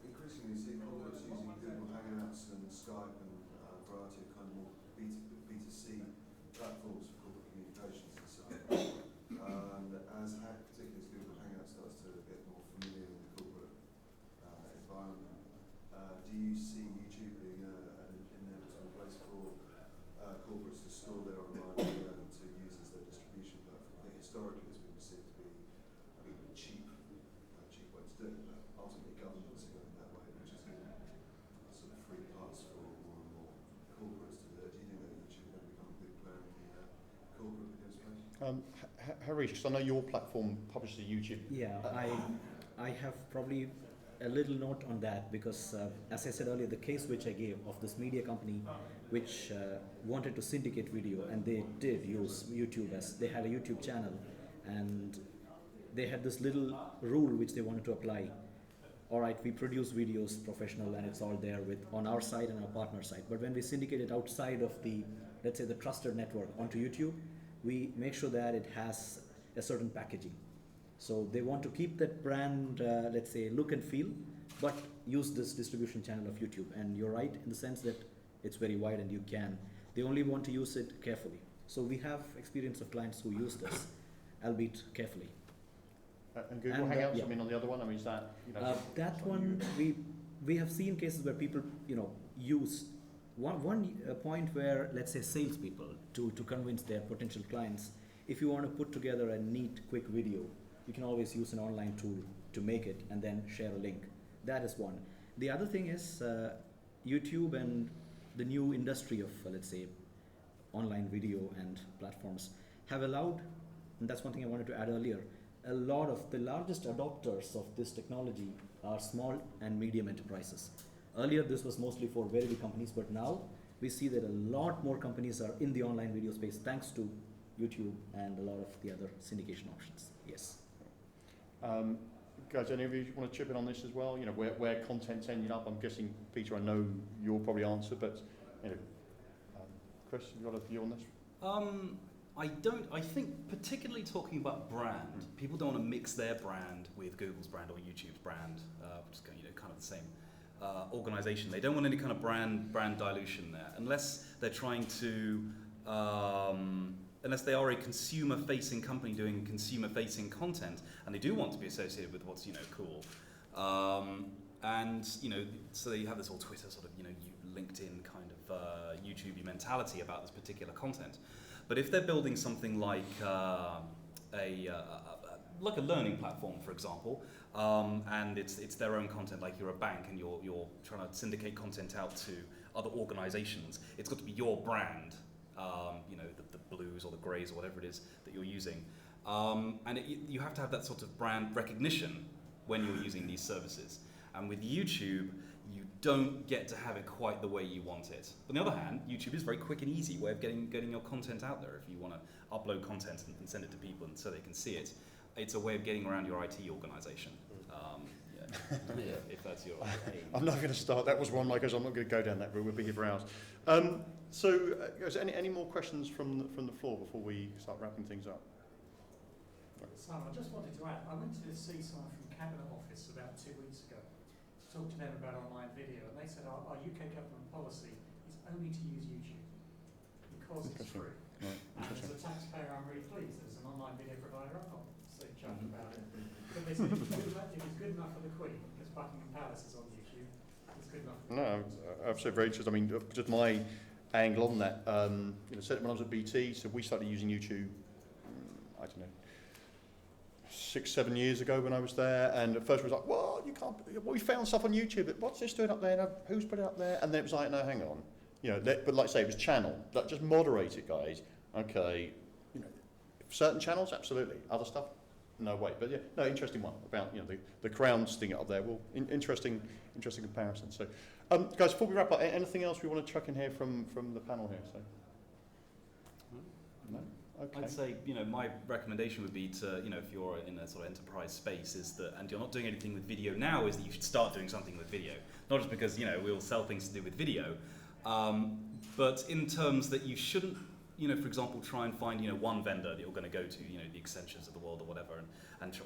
Increasingly, see corporates using Google Hangouts and Skype and a variety of kind of more B2C platforms for corporate communications and so on. And particularly as Google Hangouts starts to get more familiar with the corporate environment, do you see YouTube being an inevitable place for corporates to store their online video and to use as their distribution platform? I think historically it's been perceived to be a cheap way to do it, but ultimately governments are going that way, which is going to sort of free pass for more and more corporates to do it. Do you think that YouTube is going to become a big player in the corporate video space? Harish, 'cause I know your platform publishes to YouTube. Yeah, I have probably a little note on that because, as I said earlier, the case which I gave of this media company which wanted to syndicate video, and they did use YouTube as they had a YouTube channel, and they had this little rule which they wanted to apply. All right, we produce videos professional and it's all there with on our side and our partner side. But when we syndicate it outside of the, let's say, the trusted network onto YouTube, we make sure that it has a certain packaging. So they want to keep that brand, let's say, look and feel, but use this distribution channel of YouTube. And you're right in the sense that it's very wide and you can. They only want to use it carefully. So we have experience of clients who use this, albeit carefully. And Google And, Hangouts, yeah. I mean, on the other one, I mean, is that, you know... That one, we have seen cases where people, use one point where, let's say, salespeople, to convince their potential clients, if you want to put together a neat, quick video, you can always use an online tool to make it and then share a link. That is one. The other thing is YouTube and the new industry of, let's say, online video and platforms have allowed, and that's one thing I wanted to add earlier, a lot of the largest adopters of this technology are small and medium enterprises. Earlier, this was mostly for very big companies, but now we see that a lot more companies are in the online video space thanks to YouTube and a lot of the other syndication options. Yes. Guys, any of you want to chip in on this as well? You know, where content's ending up? I'm guessing, Peter, I know you'll probably answer, but, Chris, you got a view on this? I think particularly talking about brand, people don't want to mix their brand with Google's brand or YouTube's brand, which is kind of the same organization. They don't want any kind of brand dilution there, unless they're trying to, unless they are a consumer-facing company doing consumer-facing content, and they do want to be associated with what's cool. And so you have this whole Twitter sort of LinkedIn kind of YouTube mentality about this particular content. But if they're building something like a learning platform, for example, and it's their own content, like you're a bank and you're trying to syndicate content out to other organizations, it's got to be your brand, the blues or the greys or whatever it is that you're using. And you have to have that sort of brand recognition when you're using these services. And with YouTube, you don't get to have it quite the way you want it. On the other hand, YouTube is a very quick and easy way of getting your content out there. If you want to upload content and send it to people and so they can see it, it's a way of getting around your IT organization. If that's your aim. I'm not going to start. That was one, because I'm not going to go down that route. We'll be here for hours. Guys, any more questions from the floor before we start wrapping things up? Simon, I just wanted to add, I went to see someone from Cabinet Office about 2 weeks ago to talk to them about online video, and they said our UK government policy is only to use YouTube because it's free. Right. And as a taxpayer, I'm really pleased. As an online video provider, I'm not so chuffed about it. But they said if it's good enough for the Queen, because Buckingham Palace is on YouTube, it's good enough for the Queen. No, absolutely very interesting. I mean, just my angle on that, certainly when I was at BT, so we started using YouTube, I don't know, 6-7 years ago when I was there, and at first we was like, well, you can't, we found stuff on YouTube, but what's this doing up there, who's put it up there? And then it was like, no, hang on, but like I say, it was channel, like, just moderate it, guys, okay, certain channels, absolutely, other stuff, no way, but yeah, no, interesting one about, the Crown's thing up there, well, interesting comparison. So, guys, before we wrap up, anything else we want to chuck in here from the panel here, so? No? Okay. I'd say, my recommendation would be to, if you're in a sort of enterprise space, is that, and you're not doing anything with video now, is that you should start doing something with video. Not just because, we all sell things to do with video, but in terms that you shouldn't, for example, try and find, one vendor that you're going to go to, the Accentures of the world or whatever,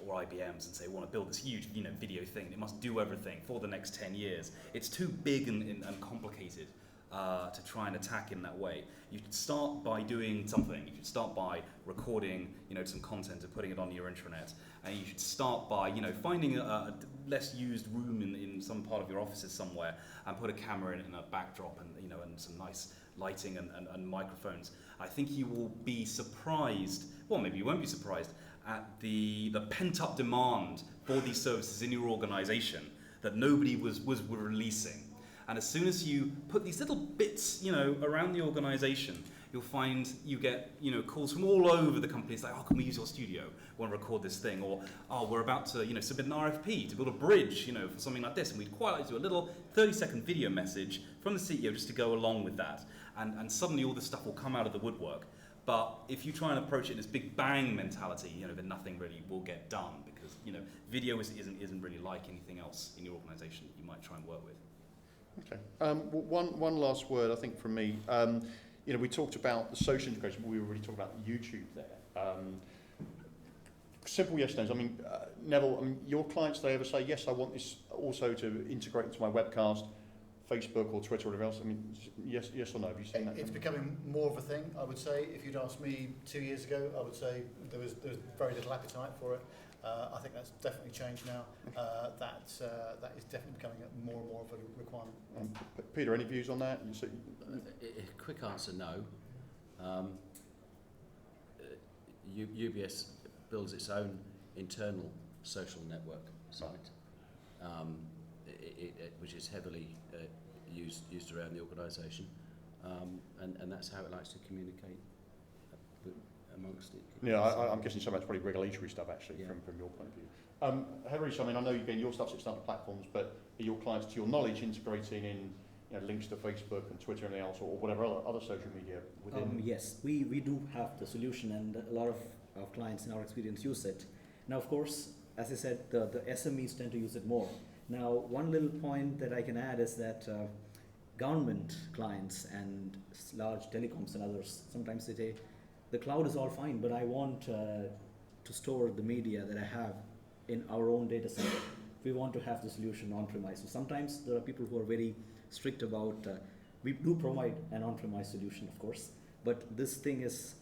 or IBMs, and say, we want to build this huge, video thing. It must do everything for the next 10 years. It's too big and complicated to try and attack in that way. You should start by doing something. You should start by recording, some content and putting it on your intranet. And you should start by, finding a less used room in some part of your offices somewhere and put a camera in a backdrop and, and some nice lighting and microphones. I think you will be surprised, well, maybe you won't be surprised, at the pent-up demand for these services in your organization that nobody was releasing. And as soon as you put these little bits, around the organization, you'll find you get calls from all over the company. It's like, oh, can we use your studio? We want to record this thing, or oh, we're about to submit an RFP to build a bridge for something like this, and we'd quite like to do a little 30-second video message from the CEO just to go along with that. And suddenly all this stuff will come out of the woodwork. But if you try and approach it in this big bang mentality, then nothing really will get done, because video isn't really like anything else in your organisation that you might try and work with. Okay. One last word, I think, from me. We talked about the social integration, but we were really talking about YouTube there. Simple yes, no's. I mean, Neville, your clients, they ever say, yes, I want this also to integrate into my webcast, Facebook or Twitter or whatever else? I mean, yes or no? Have you seen that? It's becoming more of a thing, I would say. If you'd asked me 2 years ago, I would say there was very little appetite for it. I think that's definitely changed now. That is definitely becoming more and more of a requirement. Peter, any views on that? Quick answer, no. UBS builds its own internal social network site, which is heavily used around the organisation, and that's how it likes to communicate amongst it. Yeah, I'm guessing some of that's probably regulatory stuff, actually, from your point of view. Harish, I mean, I know your stuff sits on the platforms, but are your clients, to your knowledge, integrating in links to Facebook and Twitter and anything else, or whatever other social media within? Yes, we do have the solution, and a lot of our clients in our experience use it. Now, of course, as I said, the SMEs tend to use it more. Now, one little point that I can add is that government clients and large telecoms and others, sometimes they say, the cloud is all fine, but I want to store the media that I have in our own data center. We want to have the solution on-premise. So sometimes there are people who are very strict about, we do provide an on-premise solution, of course, but this thing is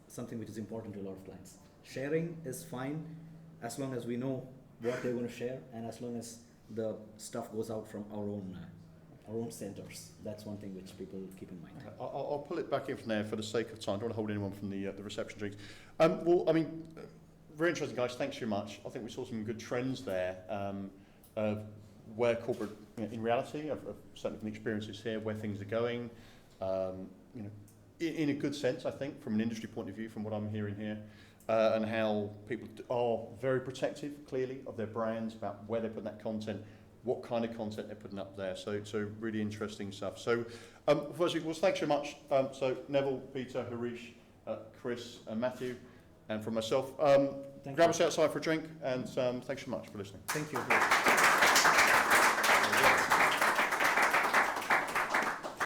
something which is important to a lot of clients. Sharing is fine as long as we know what they're going to share, and as long as the stuff goes out from our own centers. That's one thing which people keep in mind. Okay. I'll pull it back in from there for the sake of time. I don't want to hold anyone from the reception drinks. Well, I mean, very interesting, guys. Thanks very much. I think we saw some good trends there of where corporate, in reality, of certainly from the experiences here, where things are going. In a good sense, I think, from an industry point of view, from what I'm hearing here, and how people are very protective, clearly, of their brands, about where they're putting that content, what kind of content they're putting up there. So really interesting stuff. So firstly, well, thanks very much. So Neville, Peter, Harish, Chris, and Matthew, and from myself, grab us outside for a drink, and thanks so much for listening. Thank you.